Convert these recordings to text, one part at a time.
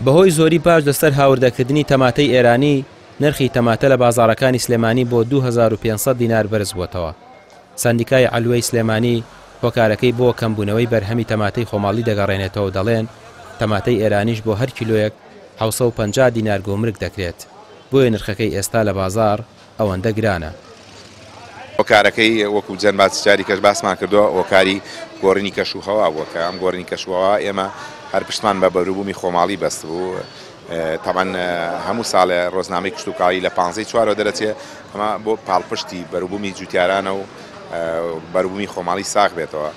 بەهۆی زۆری باش لەسەر هاوردەکردنی تەماتەی ئێرانی نرخی تەماتە لە بازاڕەکانی سلێمانی بۆ 2500 دینار بەرز بووەتەوە. سندیکای علوەی سلێمانی هۆکارەکەی بۆ کەمبوونەوەی بەرهەمی تەماتەی خۆماڵی دەگەڕێنێتەوە و دەڵێن تەماتەی ئێرانیش بۆ هەر کیلۆیەک 750 دینار گۆمرگ دەکرێت، بۆیە نرخەکەی ئێستا لە بازار ئەوەندە گرانە. هۆکارەکەی وەکو جەن باسیجاری کەش باسمان کردووە هۆکاری گۆڕینی کەشوهەوا بووە کە ئەم گۆڕینی کەشوهەوا ئێمە هەر پشتمان بە بەروبوومی خۆماڵی بەست بوو. تاوان هەموو ساڵێ ڕۆژنامەی کشتتوکاوی لە 15 چوارەوە دەرەچێت ئەمە بۆ پاڵپشتی بەروبوومی جوتیارانە و بەروبوومی خۆماڵی ساغ بێتەوە.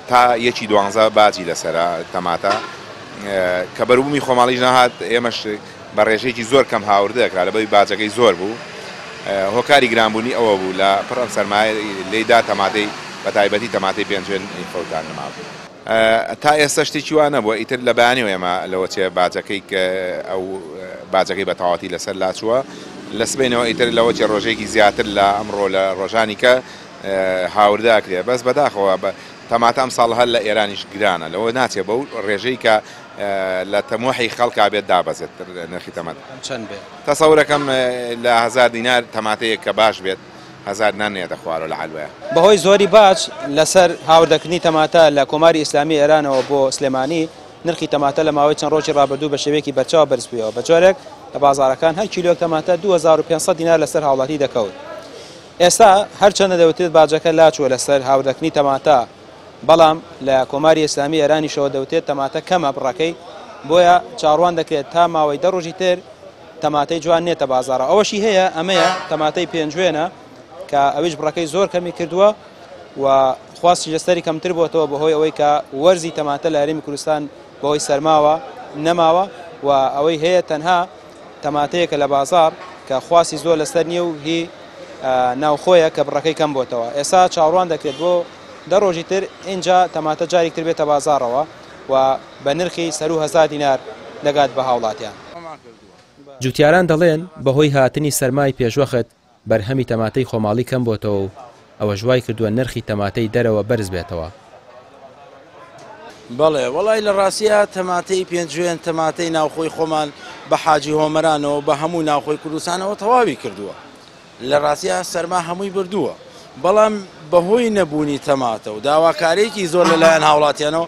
تا یەکی 12 باجی لەسرە تەماتە کە بەروبوومی خۆماڵیش نەهات ئێمەش بە ڕێژەیەکی زۆر کەم هاوردەکرا لەبەوەی باجەکەی زۆر بوو. هۆکاری گرانبوونی ئەوە بوو لە پڕەن سەرمایە لێدا تەماتەی بە تایبەتی تەماتەی پێنجێن فەوتان نەمابوو. تا ئێستا شتێکی وانە بووە ئیتر لە بەیانیەوە ئێمە لەوە چێ باجەکەی کە ئەو باجەکەی بە تەواوەتی لەسەر لاچووە لە سبەینەوە ئیتر لەوە چێ ڕۆژێکی زیاتر لە ئەمڕۆ لە ڕۆژانی کە هاورداکرێ بەس بەداخەوە تەماتە ئەم ساڵ هەر لە ئێرانیش گرانە لەوە ناچێت بەو ڕێژەی کە لە تەمۆحی خەڵکا بێت دابەزێت نرخی تەماتە چەند بێت تەسەورەکەم لە 1000 دینار تەماتەیەک کە باش بێت 1000 نانێتە خوارەوە لە حەلوەیە. بەهۆی زۆری باج لەسەر هاوردەکردنی تەماتە لە کۆماری ئیسلامی ئێرانەوە بۆ سلێمانی نرخی تەماتە لە ماوەی چەند ڕۆژی ڕابردوو بە شێوەیەکی بەرچاو بەرز بوویەوە. بە جۆرێک لە بازاڕەکان هەر کیلۆیەک تەماتە 2500 دینار لەسەر هاوڵاتی دەکەوت. ئێستا هەرچەندە دەوترێت باجەکە لاچووە لەسەر هاوردەکردنی تەماتە، بەڵام لە کۆماری ئیسلامی ئێرانیشەوە دەوتێت تەماتە کەمە بڕەکەی، بۆیە چاڕوان دەکرێت تا ماوەی 10 ڕۆژی تر تەماتەی جوان نێتە بازاڕە. ئەوەشی هەیە ئەمەیە تەماتەی پێنجوێنە کە ئەویش بڕەکەی زۆر کەمی کردووە و خواستی لەسەری کەمتر بۆتەوە بەهۆی ئەوەی کە وەرزی تەماتە لە هەرێمی کوردستان بەهۆی سەرماوە نەماوە و ئەوەی هەیە تەنها تەماتەیەکە لە بازار کە خواستی زۆر لەسەر نییە و هی ناوخۆیە کە بڕەکەی کەم بۆتەوە. ئێستا چاڕوان دەکرێت بۆ 10 ڕۆژی تر اینجا تەماتە جاری تر بێتە بازارەوە و بە نرخی سەر و 1000 دینار دەگات بە هاوڵاتیان. جوتیاران دەڵێن بەهۆی هاتنی سەرمای پێشوەخت بەرهەمی تەماتەی خۆماڵی کەم بۆتەوە و ئەوە ژوای کردووە نرخی تەماتەی دەرەوە بەرز بێتەوە. بەڵێ وەڵای لە ڕاستیە تەماتەی پێنجوێن تەماتەی ناوخۆی خۆمان بە حاجی هۆمەرانەوە بە هەموو ناوخۆی کوردستانەوە تەواوی کردووە. لە ڕاستیە سەرما هەمووی بردووە، بەڵام بەهۆی نەبوونی تەماتە و داواکارێکی زۆر لەلایەن هاوڵاتیانەوە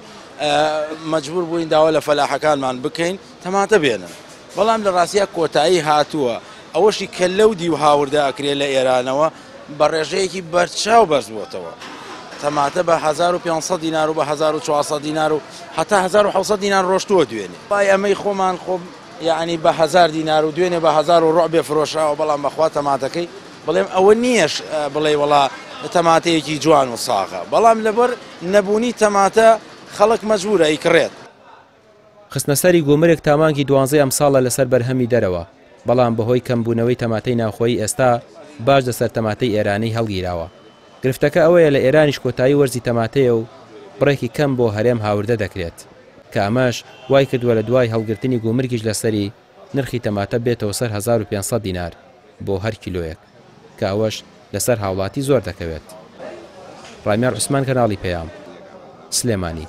مەجبور بووین داوا لە فەلاحەکانمان بکەین تەماتە بێنن. بەڵام لە ڕاستیە کۆتایی هاتووە ئەوەشی کە لەودی و هاوردە ئەکرێت لە ئێرانەوە بە ڕێژەیەکی بەرچاو بەرز بووەتەوە. تەماتە بە 1500 دینار و بە 1400 دینار و هەتا 1700 دینار ڕۆشتووە دوێنێ. بای ئەمەی خۆمان خۆ یعنی بە 1000 دینار و دوێنێ بە 1000 و ڕۆع بێ فرۆشراوە، بەڵام بەخوا تەماتەکەی بڵێم ئەوە نییەش بڵێ وڵا تەماتەیەکی جوان و ساغە، بەڵام لەبەر نەبوونی تەماتە خەڵک مەجبورە ئیکڕێت. خستنەسەری گۆمرێک تامانکی 12 ئەم ساڵە لەسەر بەرهەمی دەرەوە، بەڵام بەهۆی کەمبوونەوەی تەماتەی ناوخۆیی ئێستا باش لەسەر تەماتەی ئێرانی هەڵگیراوە. گرفتەکە ئەوەیە لە ئێرانیش کۆتایی وەرزی تەماتەیە و بڕێکی کەم بۆ هەرێم هاوردە دەکرێت کە ئەمەش وای کردووە لە دوای هەڵگرتنی گۆمرگیش لەسەری نرخی تەماتە بێتەوە سەر 1500 دینار بۆ هەر کیلۆیەک کە ئەوەش لەسەر هاوڵاتی زۆر دەکەوێت. ڕامیار عوسمان، کەناڵی پەیام، سلێمانی.